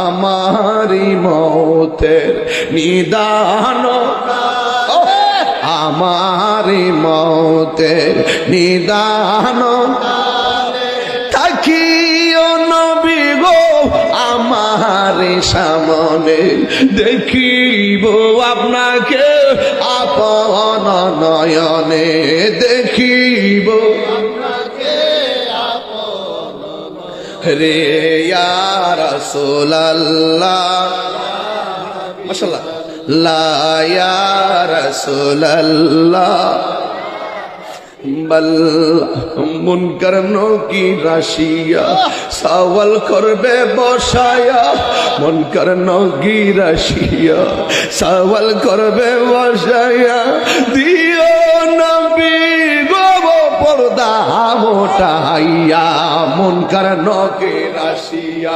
আমারি মৌতের নিদান আমারি মৌতের নিদান থাকিও নবী গো আমার সামনে দেখিব আপনাকে আপন নয়নে দেখিব রে ইয়া রাসূলুল্লাহ মাশাআল্লাহ লা ইয়া রাসূলুল্লাহ বল মুনকার নকির রাশিয়া সওয়াল করবে বসায়া মুনকার নকির রাশিয়া সওয়াল করবে বসায়া দিও নবী গো পর্দা মোটাইয়া মুনকার নকির রাশিয়া